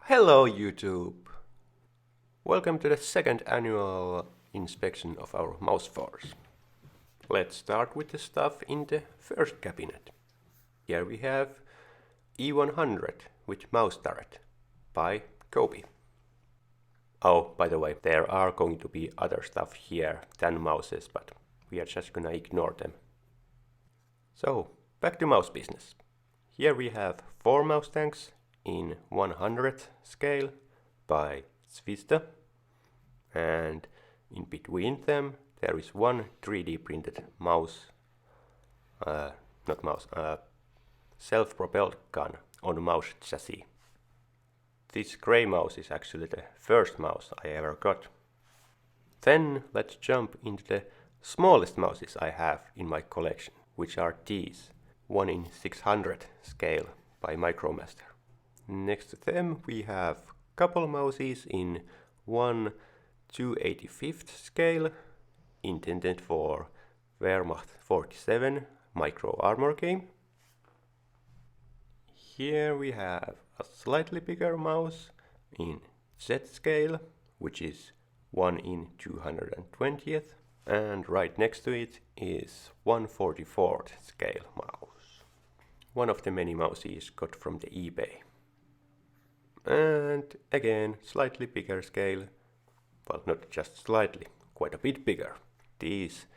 Hello YouTube! Welcome to the second annual inspection of our mouse force. Let's start with the stuff in the first cabinet. Here we have E100 with mouse turret by Kobe. Oh, by the way, there are going to be other stuff here than mouses, but we are just gonna ignore them. So, back to mouse business. Here we have 4 mouse tanks in 100 scale by Svista, and in between them there is one 3D printed self-propelled gun on mouse chassis. This grey mouse is actually the first mouse I ever got. Then let's jump into the smallest mouses I have in my collection, which are these, 1 in 600 scale by Micromaster. Next to them we have couple mouses in 1 2/85 scale, intended for Wehrmacht 47 micro armor game. Here we have a slightly bigger mouse in Z scale, which is 1 in 220th, and right next to it is 1/44th scale mouse. One of the many mouses got from the eBay. And again, slightly bigger scale, well, not just slightly, quite a bit bigger. These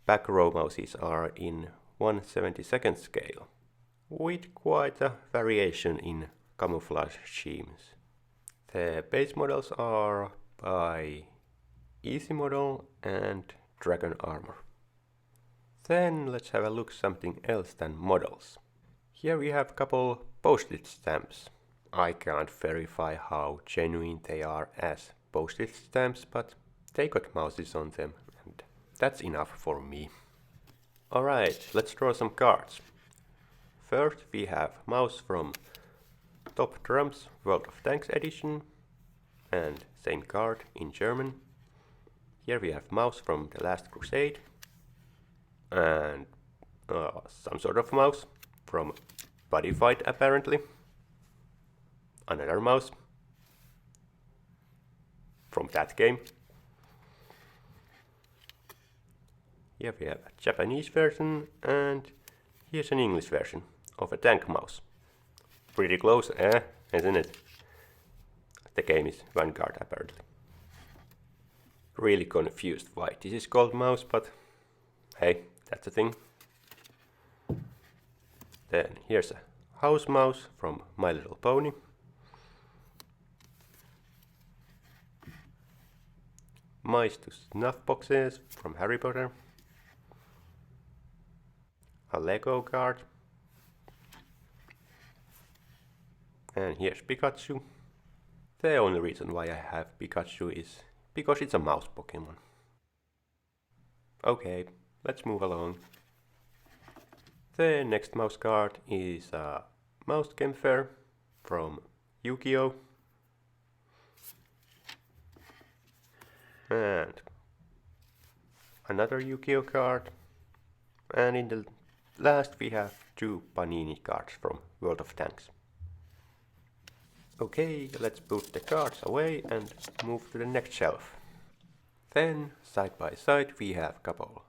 back row mouses are in 1/72nd scale, with quite a variation in camouflage schemes. The base models are by Easy Model and Dragon Armor. Then let's have a look something else than models. Here we have a couple postage stamps. I can't verify how genuine they are as postage stamps, but they got mouses on them, and that's enough for me. Alright, let's draw some cards. First we have mouse from Top Drums World of Tanks edition, and same card in German. Here we have mouse from The Last Crusade, and some sort of mouse from Buddy Fight apparently. Another mouse from that game. Here we have a Japanese version, and here's an English version of a tank mouse. Pretty close, isn't it? The game is Vanguard apparently. Really confused why this is called mouse, but hey, that's a thing. Then here's a house mouse from My Little Pony. Mice to snuff boxes from Harry Potter. A Lego card. And here's Pikachu. The only reason why I have Pikachu is because it's a mouse Pokemon. Okay, let's move along. The next mouse card is a Mouse Kämpfer from Yu-Gi-Oh! And another Yu-Gi-Oh! Card. And in the last we have 2 Panini cards from World of Tanks. Okay, let's put the cards away and move to the next shelf. Then, side by side, we have a couple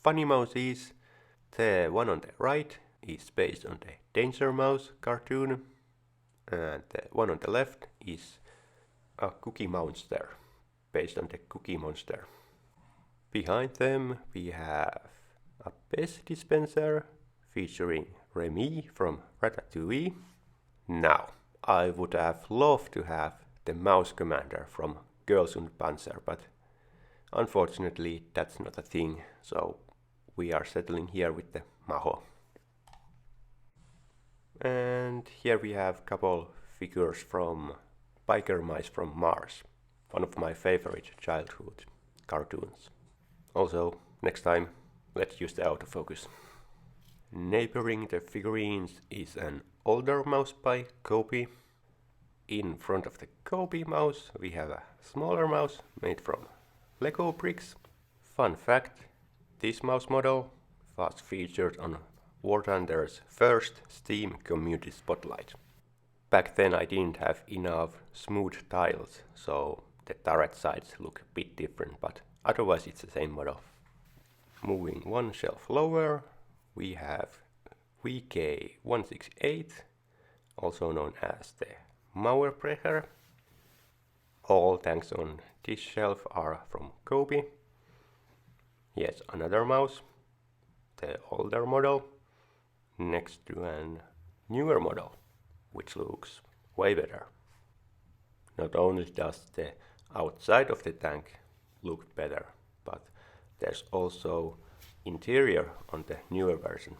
funny mouses. The one on the right is based on the Danger Mouse cartoon, and the one on the left is a Cookie Monster, based on the Cookie Monster. Behind them we have a Pez dispenser featuring Remy from Ratatouille. Now, I would have loved to have the mouse commander from Girls und Panzer, but unfortunately that's not a thing, so we are settling here with the Maho. And here we have a couple figures from Biker Mice from Mars, one of my favorite childhood cartoons. Also, next time, let's use the autofocus. Neighboring the figurines is an older mouse by Kobe. In front of the Kobe mouse we have a smaller mouse made from Lego bricks. Fun fact, this mouse model was featured on War Thunder's first Steam Community Spotlight. Back then I didn't have enough smooth tiles, so the turret sides look a bit different, but otherwise it's the same model. Moving one shelf lower, we have VK168, also known as the Mauerbrecher. All tanks on this shelf are from Kobe. Here's another MAUS, the older model, next to a newer model, which looks way better. Not only does the outside of the tank look better, but there's also interior on the newer version.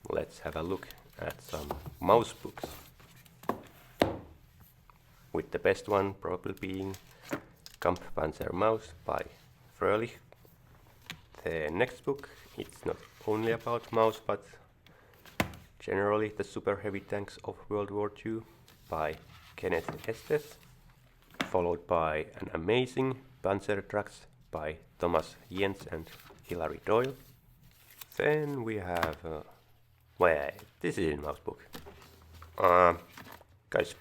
Let's have a look at some MAUS books, with the best one probably being Kampfpanzer MAUS by Fröhlich. The next book, it's not only about MAUS, but generally the super heavy tanks of World War II by Kenneth Estes, followed by an amazing Panzer trucks by Thomas Jens and Hilary Doyle. Then we have, this is in MAUS book. Guys,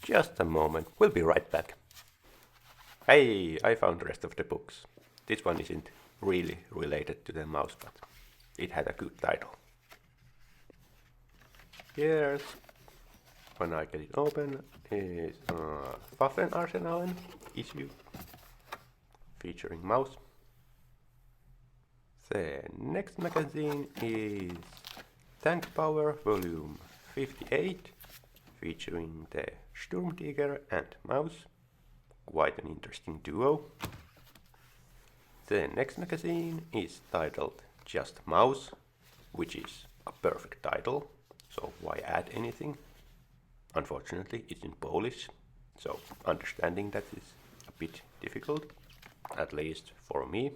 just a moment, we'll be right back. Hey, I found the rest of the books. This one isn't really related to the MAUS, but it had a good title. Here's, when I get it open, is Waffenarsenalen issue featuring MAUS. The next magazine is Tank Power Volume 58, featuring the Sturmtiger and MAUS. Quite an interesting duo. The next magazine is titled just MAUS, which is a perfect title, so why add anything? Unfortunately, it's in Polish, so understanding that is a bit difficult, at least for me.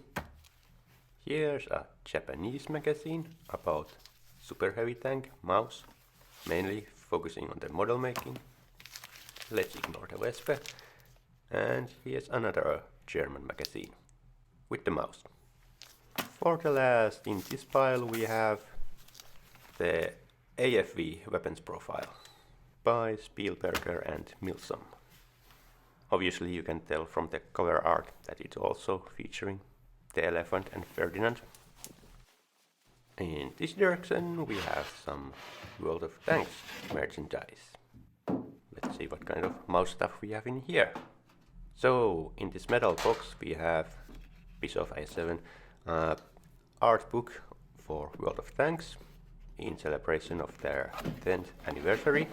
Here's a Japanese magazine about super heavy tank MAUS, mainly focusing on the model making. Let's ignore the Wespe. And here's another German magazine with the MAUS. For the last in this pile we have the AFV weapons profile by Spielberger and Milsom. Obviously you can tell from the cover art that it's also featuring the Elephant and Ferdinand. In this direction we have some World of Tanks merchandise. Let's see what kind of MAUS stuff we have in here. So in this metal box we have Bischoff A7 art book for World of Tanks in celebration of their 10th anniversary.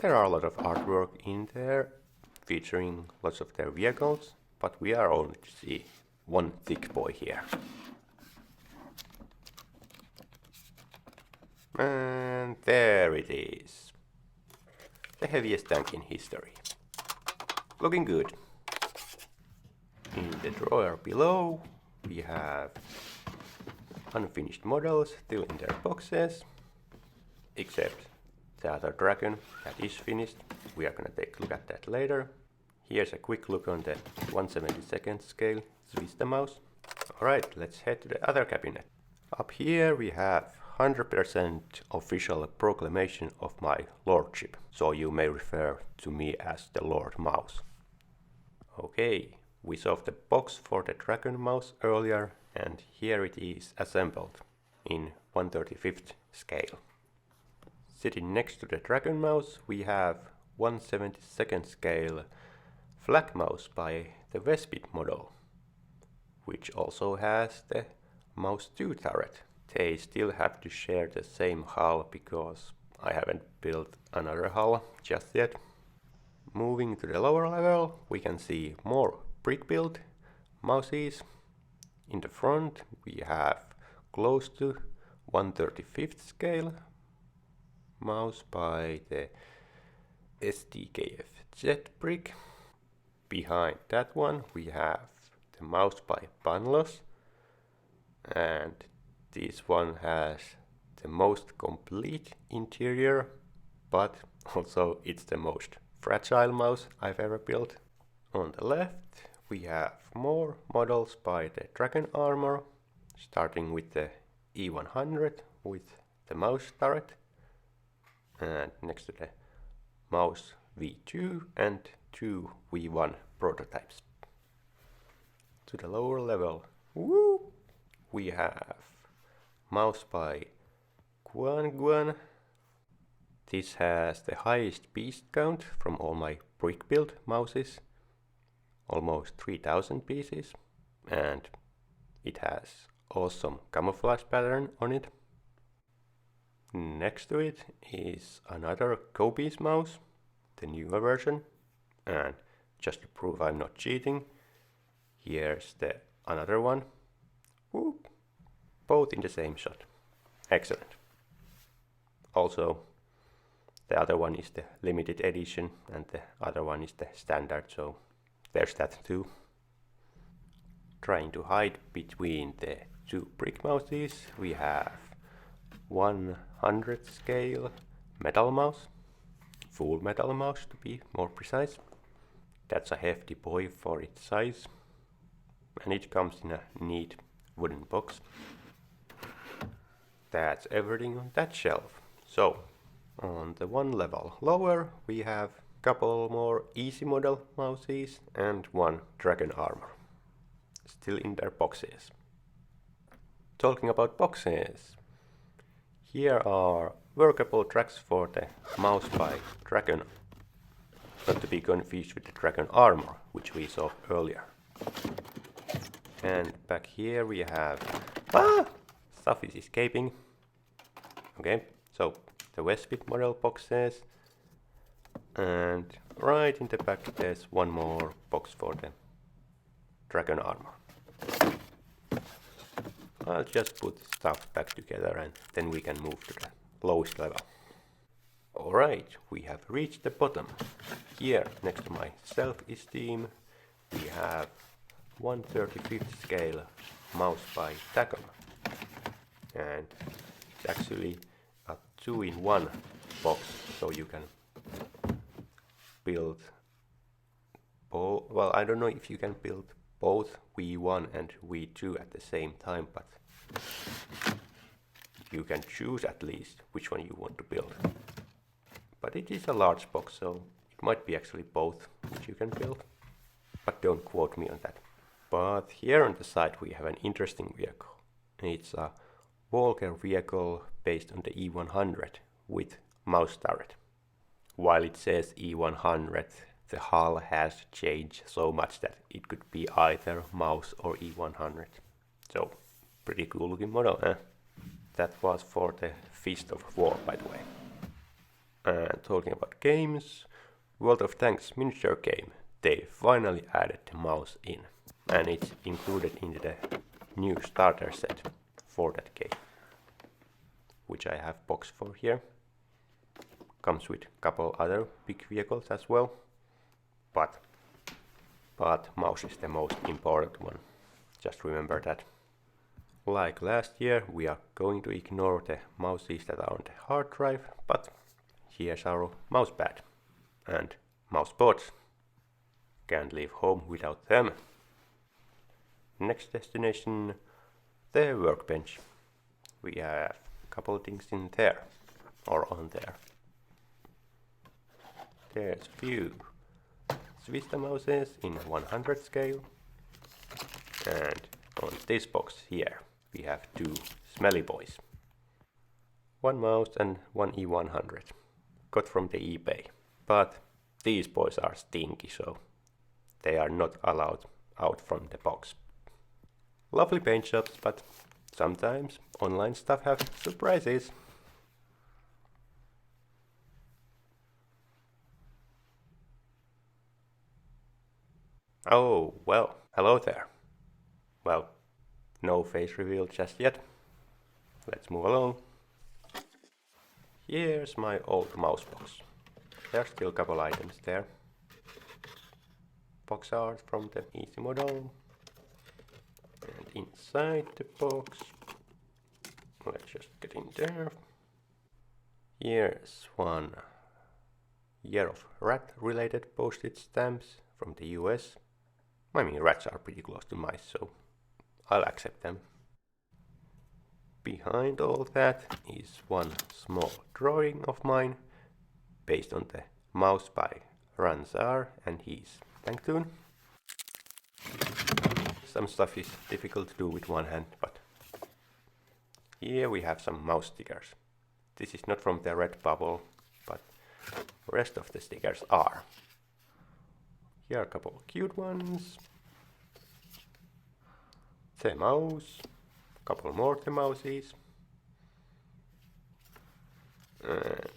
There are a lot of artwork in there featuring lots of their vehicles, but we are only to see one thick boy here. And there it is. The heaviest tank in history. Looking good. In the drawer below we have unfinished models still in their boxes, except the other dragon that is finished. We are gonna take a look at that later. Here's a quick look on the 1/72 scale Zwista MAUS. Alright, let's head to the other cabinet. Up here we have 100% official proclamation of my lordship, so you may refer to me as the Lord MAUS. Okay, we saw the box for the Dragon MAUS earlier, and here it is assembled in 1/35 scale. Sitting next to the Dragon MAUS we have 1/72 scale Flak MAUS by the Vespid model, which also has the MAUS 2 turret. They still have to share the same hull because I haven't built another hull just yet. Moving to the lower level we can see more brick-built MAUSes. In the front we have close to 1/35 scale MAUS by the STKF Jet brick. Behind that one we have the MAUS by Panlos, and this one has the most complete interior, but also it's the most fragile MAUS I've ever built. On the left we have more models by the Dragon Armor, starting with the E100 with the MAUS turret, and next to the MAUS V2 and 2 V1 prototypes. To the lower level, we have MAUS by Guan. This has the highest piece count from all my brick build mouses, almost 3000 pieces, and it has awesome camouflage pattern on it. Next to it is another Kobe's mouse, the newer version, and just to prove I'm not cheating, here's the another one. Whoop. Both in the same shot. Excellent. Also, the other one is the limited edition and the other one is the standard, so there's that too. Trying to hide between the two brick mouses, we have 100 scale metal mouse, full metal mouse to be more precise. That's a hefty boy for its size, and it comes in a neat wooden box. That's everything on that shelf. So, on the one level lower, we have a couple more easy model mouses and one dragon armor, still in their boxes. Talking about boxes, here are workable tracks for the MAUS by Dragon, not to be confused with the Dragon armor, which we saw earlier. And back here we have... Stuff is escaping. Okay, so the Westbit model boxes, and right in the back there's one more box for the Dragon armor. I'll just put stuff back together and then we can move to the lowest level. Alright, we have reached the bottom. Here, next to my self-esteem, we have 1/35 scale MAUS by Tacom. And it's actually a 2-in-1 box, so you can build both. Well, I don't know if you can build both V1 and V2 at the same time, but you can choose at least which one you want to build. But it is a large box, so it might be actually both which you can build, but don't quote me on that. But here on the side we have an interesting vehicle. It's a Walker vehicle based on the E100 with MAUS turret. While it says E100, the hull has changed so much that it could be either MAUS or E100. So, pretty cool looking model, eh? That was for the Fist of War, by the way. And talking about games, World of Tanks miniature game, they finally added the MAUS in. And it's included in the new starter set for that game, which I have box for here. Comes with a couple other big vehicles as well, but MAUS is the most important one, just remember that. Like last year, we are going to ignore the mouses that are on the hard drive, but here's our mouse pad and mouse boards. Can't leave home without them. Next destination, the workbench. We have a couple things in there, or on there. There's a few Svista mouses in 100 scale, and on this box here we have two smelly boys. One mouse and one E100, got from the eBay, but these boys are stinky, so they are not allowed out from the box. Lovely paint jobs, but sometimes online stuff have surprises. Oh, well, hello there. Well, no face reveal just yet. Let's move along. Here's my old mouse box. There's still a couple items there. Box art from the easy model. And inside the box, let's just get in there. Here's one Year of Rat related postage stamps from the US. I mean, rats are pretty close to mice, so I'll accept them. Behind all that is one small drawing of mine based on the MAUS by Ranzar and his tank tune. Some stuff is difficult to do with one hand, but here we have some MAUS stickers. This is not from the red bubble, but the rest of the stickers are. Here are a couple of cute ones. The mouse, a couple more the mouses. And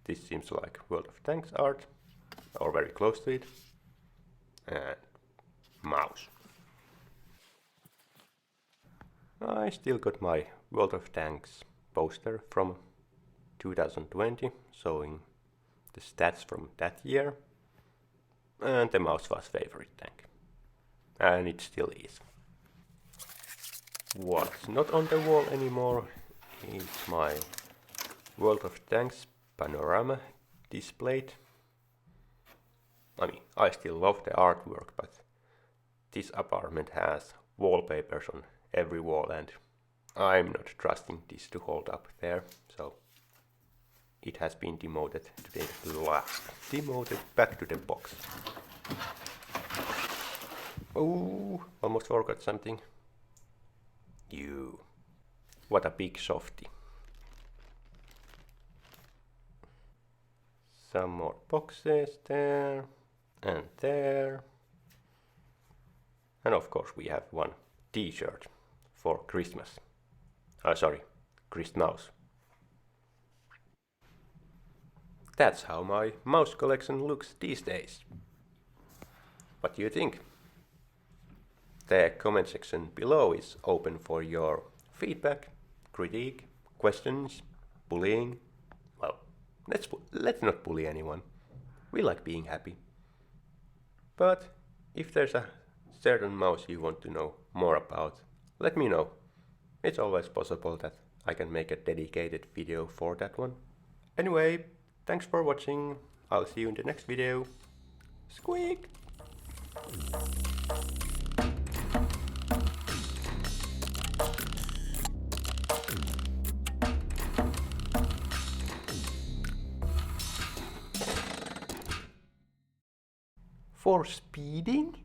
this seems like World of Tanks art, or very close to it. And MAUS. I still got my World of Tanks poster from 2020, showing the stats from that year. And the MAUS was favorite tank. And it still is. What's not on the wall anymore is my World of Tanks panorama displayed. I mean, I still love the artwork, but this apartment has wallpapers on every wall and I'm not trusting this to hold up there, so it has been demoted back to the box. Oh, almost forgot something. What a big softie. Some more boxes there and there. And of course we have one t-shirt for Christmas. Christmas. That's how my MAUS collection looks these days. What do you think? The comment section below is open for your feedback, critique, questions, bullying. Well, let's not bully anyone. We like being happy. But if there's a certain mouse you want to know more about, let me know. It's always possible that I can make a dedicated video for that one. Anyway, thanks for watching. I'll see you in the next video. Squeak! For speeding?